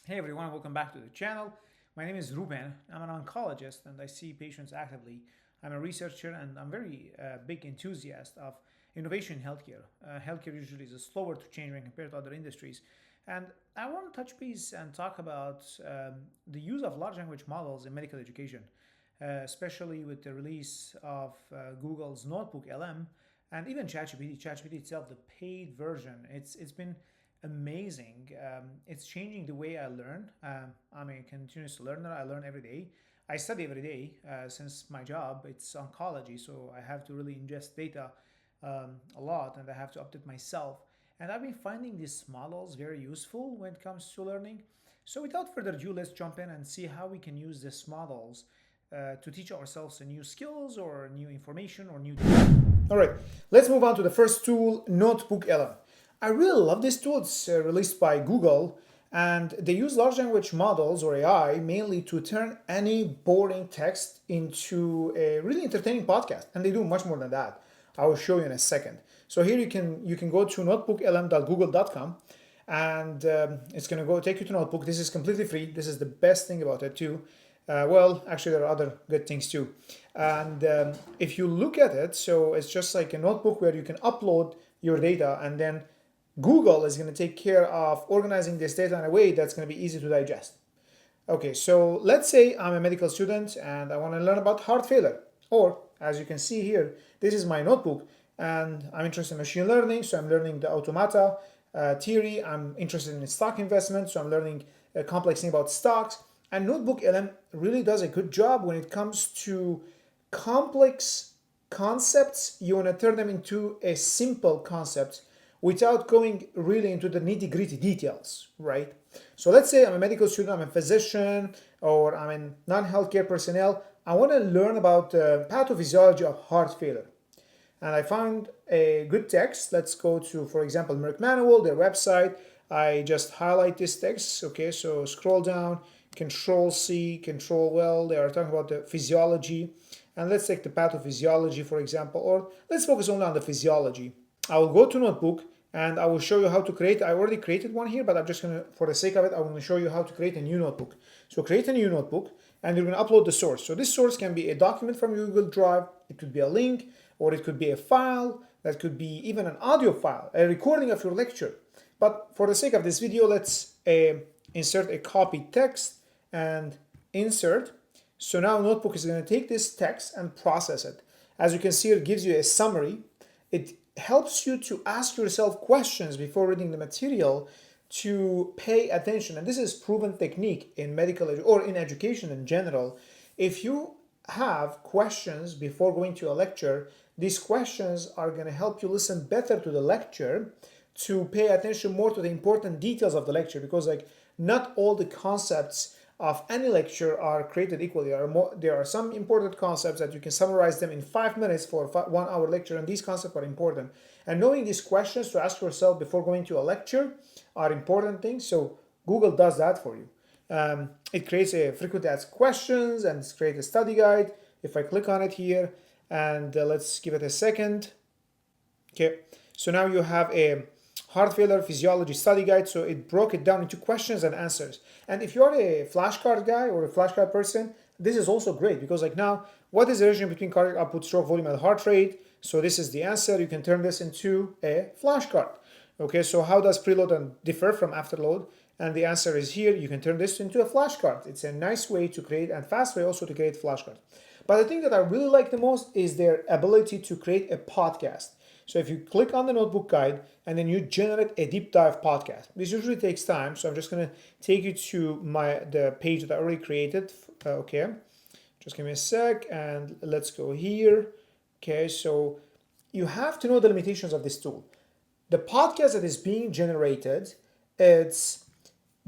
Hey everyone, welcome back to the channel. My name is Ruben. I'm an oncologist and I see patients actively. I'm a researcher and I'm very big enthusiast of innovation in healthcare. Healthcare usually is slower to change when compared to other industries. And I want to touch base and talk about the use of large language models in medical education, especially with the release of Google's Notebook LM and even ChatGPT. ChatGPT itself, the paid version, it's been amazing. It's changing the way I learn. I'm a continuous learner. I learn every day. I study every day since my job. It's oncology, so I have to really ingest data a lot and I have to update myself. And I've been finding these models very useful when it comes to learning. So without further ado, let's jump in and see how we can use these models to teach ourselves a new skills or new information or new data. All right, let's move on to the first tool, Notebook LM. I really love this tool. It's released by Google, and they use large language models or AI mainly to turn any boring text into a really entertaining podcast, and they do much more than that. I will show you in a second. So here you can go to notebooklm.google.com, and it's going to go take you to Notebook. This is completely free. This is the best thing about it too. Well, actually, there are other good things too. And if you look at it, so it's just like a notebook where you can upload your data, and then Google is going to take care of organizing this data in a way that's going to be easy to digest. Okay, so let's say I'm a medical student and I want to learn about heart failure. Or, as you can see here, this is my notebook and I'm interested in machine learning, so I'm learning the automata theory. I'm interested in stock investment, so I'm learning a complex thing about stocks. And Notebook LM really does a good job when it comes to complex concepts. You want to turn them into a simple concept without going really into the nitty gritty details, right? So let's say I'm a medical student, I'm a physician, or I'm a non healthcare personnel. I want to learn about the pathophysiology of heart failure. And I found a good text. Let's go to, for example, Merck Manual, their website. I just highlight this text. Okay, so scroll down, Control C, Control Well. They are talking about the physiology. And let's take the pathophysiology, for example, or let's focus only on the physiology. I will go to Notebook and I will show you how to create. I already created one here, but I'm just going to, for the sake of it, I'm going to show you how to create a new notebook. So create a new notebook and you're going to upload the source. So this source can be a document from Google Drive. It could be a link, or it could be a file. That could be even an audio file, a recording of your lecture. But for the sake of this video, let's insert a copy text and insert. So now Notebook is going to take this text and process it. As you can see, it gives you a summary. It helps you to ask yourself questions before reading the material, to pay attention. And this is proven technique in medical or in education in general. If you have questions before going to a lecture, these questions are going to help you listen better to the lecture, to pay attention more to the important details of the lecture, because like not all the concepts of any lecture are created equally. There are some important concepts that you can summarize them in 5 minutes for a 1 hour lecture, and these concepts are important. And knowing these questions to ask yourself before going to a lecture are important things. So Google does that for you. It creates a frequently asked questions and it's create a study guide. If I click on it here and let's give it a second. Okay, so now you have a heart failure physiology study guide. So it broke it down into questions and answers. And if you're a flashcard guy or a flashcard person, this is also great, because like now, what is the relation between cardiac output, stroke volume, and heart rate? So this is the answer. You can turn this into a flashcard. Okay, so how does preload differ from afterload? And the answer is here. You can turn this into a flashcard. It's a nice way to create, and fast way also to create flashcards. But the thing that I really like the most is their ability to create a podcast. So if you click on the notebook guide and then you generate a deep dive podcast, this usually takes time. So I'm just going to take you to the page that I already created. Okay, just give me a sec and let's go here. Okay, so you have to know the limitations of this tool. The podcast that is being generated, it's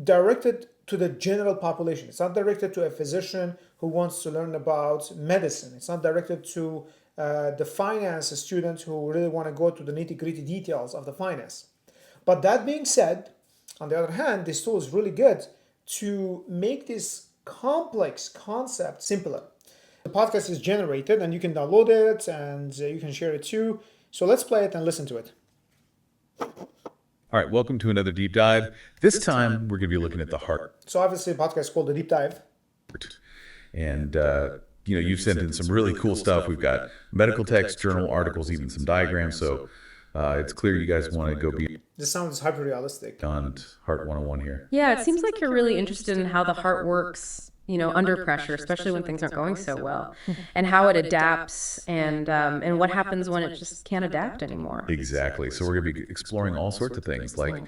directed to the general population. It's not directed to a physician who wants to learn about medicine. It's not directed to the finance students who really want to go to the nitty gritty details of the finance. But that being said, on the other hand, this tool is really good to make this complex concept simpler. The podcast is generated and you can download it and you can share it too. So let's play it and listen to it. All right, welcome to another deep dive. This time we're going to be looking at the heart. So obviously the podcast is called The Deep Dive. And, you've sent in some really cool stuff. We've got medical text, journal articles, even some diagrams. So it's clear you guys want to go This sounds hyper realistic. beyond Heart 101 here. Yeah, it seems like you're really interested in how the heart works, under pressure, especially when things aren't going so well, and how it adapts, and what happens when it just can't adapt anymore. Exactly. So we're going to be exploring all sorts of things like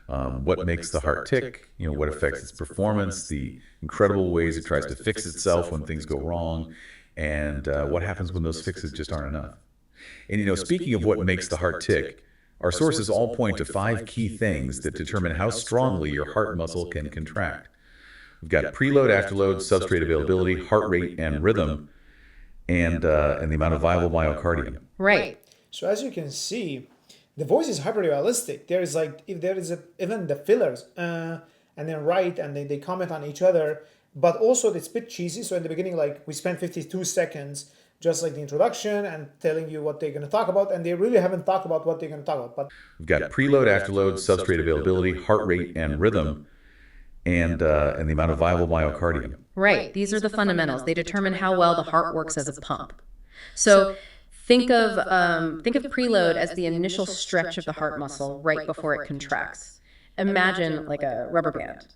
what makes the heart tick, what affects its performance, the incredible ways it tries to fix itself when things go wrong, and what happens when those fixes just aren't enough. And, speaking of what makes the heart tick, our sources all point to 5 key things that determine how strongly your heart muscle can contract. We've got preload, afterload, substrate availability, heart rate, and rhythm, and the amount of viable myocardium. Right. So as you can see, the voice is hyper realistic. There is even the fillers, and then and they comment on each other, but also it's a bit cheesy. So in the beginning, like we spent 52 seconds just like the introduction and telling you what they're going to talk about, and they really haven't talked about what they're going to talk about. But we've got preload, afterload, substrate availability, heart rate, and rhythm, and the amount of viable myocardium. Right. These are the fundamentals. They determine how well the heart works as a pump. So think of preload as the initial stretch of the heart muscle right before it contracts. Imagine like a rubber band.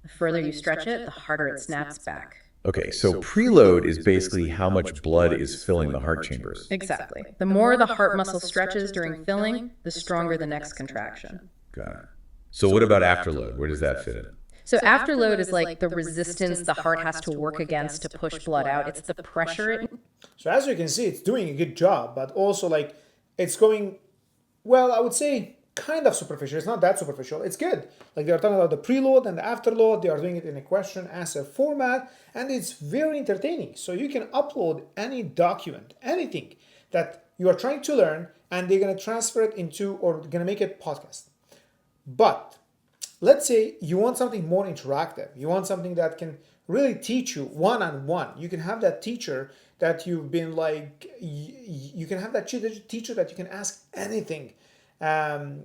The further you stretch it, the harder it snaps back. Okay, so preload is basically how much blood is filling the heart chambers. Exactly. The more the heart muscle stretches during filling, the stronger the next contraction. Got it. So what about afterload? Where does that fit in? So afterload is like the resistance the heart has to work against to push blood out. It's the pressure. So as you can see, it's doing a good job, but also like it's going, well, I would say kind of superficial. It's not that superficial. It's good. Like they are talking about the preload and the afterload. They are doing it in a question answer format, and it's very entertaining. So you can upload any document, anything that you are trying to learn, and they're going to transfer it into or going to make it podcast. But let's say you want something more interactive. You want something that can really teach you one-on-one. You can have that teacher that you've been like, you can have that teacher that you can ask anything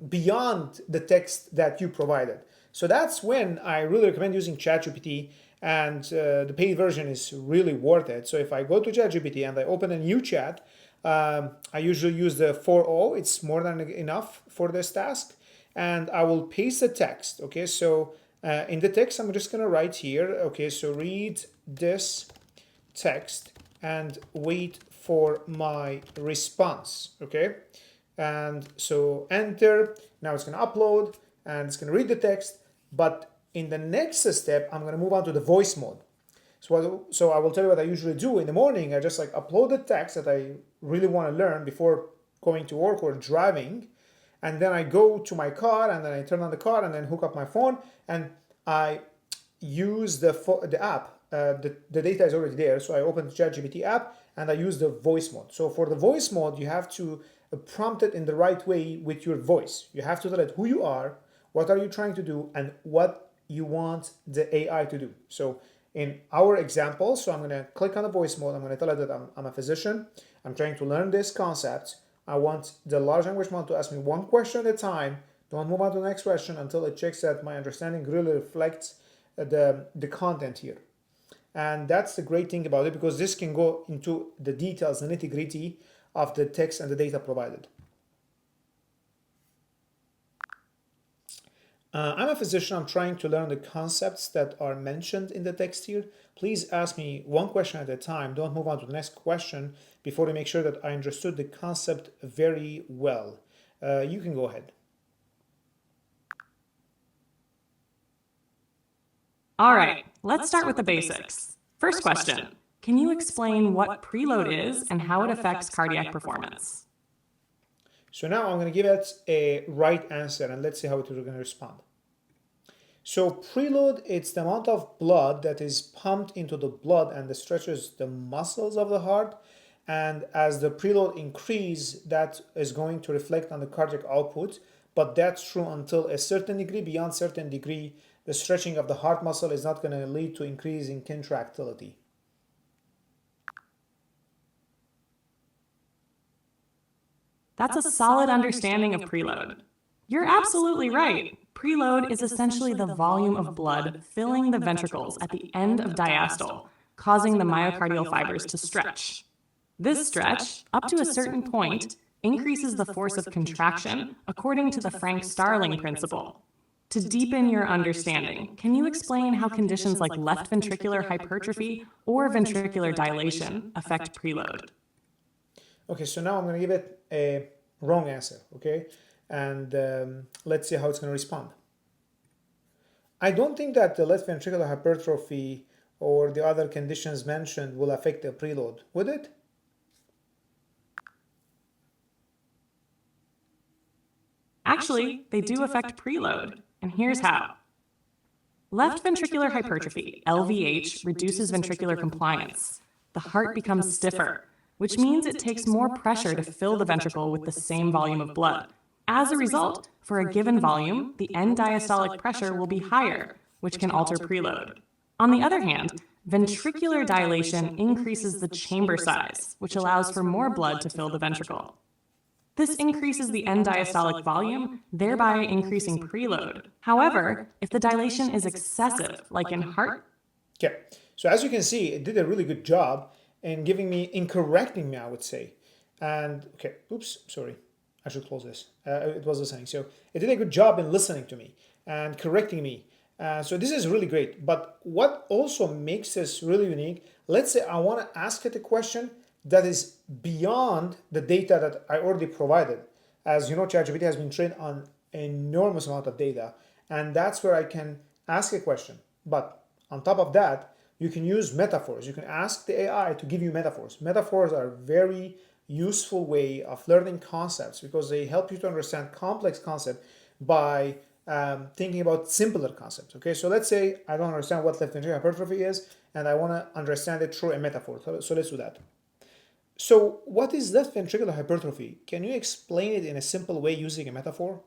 beyond the text that you provided. So that's when I really recommend using ChatGPT, and the paid version is really worth it. So if I go to ChatGPT and I open a new chat, I usually use the 4.0. It's more than enough for this task. And I will paste the text. Okay, so in the text, I'm just gonna write here. Okay, so read this text and wait for my response. Okay, and so enter. Now it's gonna upload and it's gonna read the text. But in the next step, I'm gonna move on to the voice mode. So I will tell you what I usually do in the morning. I just like upload the text that I really want to learn before going to work or driving. And then I go to my car, and then I turn on the car, and then hook up my phone, and I use the app. The data is already there, so I open the ChatGPT app, and I use the voice mode. So for the voice mode, you have to prompt it in the right way with your voice. You have to tell it who you are, what are you trying to do, and what you want the AI to do. So in our example, so I'm going to click on the voice mode. I'm going to tell it that I'm a physician. I'm trying to learn this concept. I want the large language model to ask me one question at a time. Don't move on to the next question until it checks that my understanding really reflects the content here. And that's the great thing about it, because this can go into the details, the nitty-gritty of the text and the data provided. I'm a physician. I'm trying to learn the concepts that are mentioned in the text here. Please ask me one question at a time. Don't move on to the next question before you make sure that I understood the concept very well. You can go ahead. All right, let's start with the basics. First question, can you explain what preload is and how it affects cardiac performance? So now I'm going to give it a right answer, and let's see how it is going to respond. So preload, it's the amount of blood that is pumped into the blood and that stretches the muscles of the heart. And as the preload increase, that is going to reflect on the cardiac output. But that's true until a certain degree. Beyond certain degree, the stretching of the heart muscle is not going to lead to increase in contractility. That's a solid understanding of preload. You're absolutely right. Preload is essentially the volume of blood filling the ventricles at the end of diastole, causing the myocardial fibers to stretch. This stretch, up to a certain point, increases the force of contraction according to the Frank-Starling principle. To deepen your understanding, can you explain how conditions like left ventricular hypertrophy or ventricular dilation affect preload? Okay, so now I'm going to give it a wrong answer, okay? And let's see how it's going to respond. I don't think that the left ventricular hypertrophy or the other conditions mentioned will affect the preload, would it? Actually, they do affect preload, and here's how. Left ventricular hypertrophy, LVH, reduces ventricular compliance. The heart becomes stiffer, which means it takes more pressure to fill the ventricle with the same volume of blood. As a result, for a given volume, the end diastolic pressure will be higher, which can alter preload. On the other hand, ventricular dilation increases the chamber size, which allows for more blood to fill the ventricle. This increases the end diastolic volume, thereby increasing preload. However, if the dilation is excessive, like in heart... Okay, so as you can see, it did a really good job in correcting me, I would say. And, okay, oops, sorry. I should close this. It was listening. So it did a good job in listening to me and correcting me. So this is really great. But what also makes this really unique, let's say I want to ask it a question that is beyond the data that I already provided. As you know, ChatGPT has been trained on an enormous amount of data, and that's where I can ask a question. But on top of that, you can use metaphors. You can ask the AI to give you metaphors. Metaphors are a very useful way of learning concepts because they help you to understand complex concepts by thinking about simpler concepts. Okay, so let's say I don't understand what left ventricular hypertrophy is, and I want to understand it through a metaphor. So let's do that. So what is left ventricular hypertrophy? Can you explain it in a simple way using a metaphor?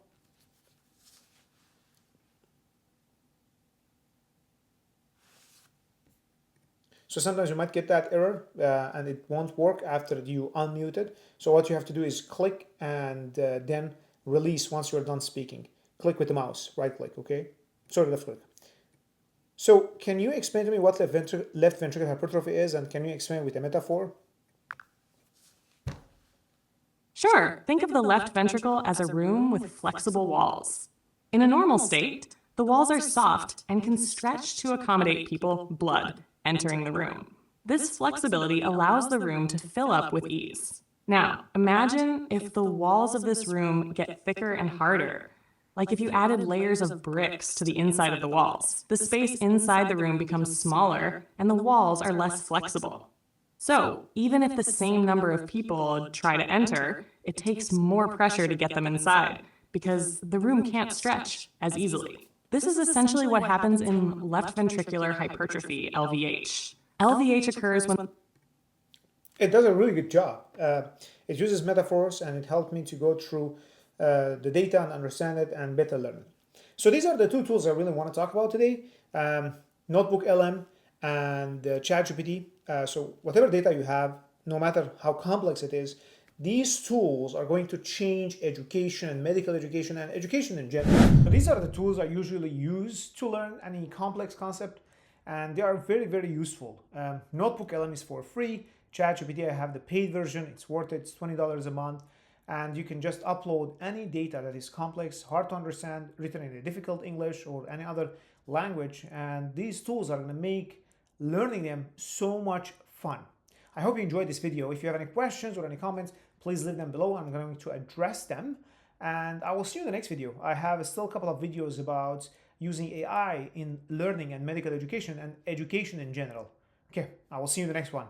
So sometimes you might get that error and it won't work after you unmute it. So what you have to do is click and then release once you're done speaking. Click with the mouse, right click, okay? Sorry, left click. So can you explain to me what left ventricular hypertrophy is, and can you explain with a metaphor? Sure, think of the left ventricle as a room with flexible walls. In a normal state, the walls are soft and can stretch to accommodate people, blood, entering the room. This flexibility allows the room to fill up with ease. Now, imagine if the walls of this room get thicker and harder, like if you added layers of bricks to the inside of the walls. The space inside the room becomes smaller and the walls are less flexible. So, even if the same number of people try to enter, it takes more pressure to get them inside because the room can't stretch as easily. This is essentially what happens in left ventricular hypertrophy, LVH. LVH occurs when... It does a really good job. It uses metaphors and it helped me to go through the data and understand it and better learn it. So these are the two tools I really want to talk about today. Notebook LM and ChatGPT. So whatever data you have, no matter how complex it is, these tools are going to change education, medical education, and education in general. So these are the tools I usually use to learn any complex concept, and they are very, very useful. Notebook LM is for free. ChatGPT, I have the paid version. It's worth it. It's $20 a month. And you can just upload any data that is complex, hard to understand, written in a difficult English or any other language. And these tools are going to make learning them so much fun. I hope you enjoyed this video. If you have any questions or any comments, please leave them below. I'm going to address them. And I will see you in the next video. I have still a couple of videos about using AI in learning and medical education and education in general. Okay, I will see you in the next one.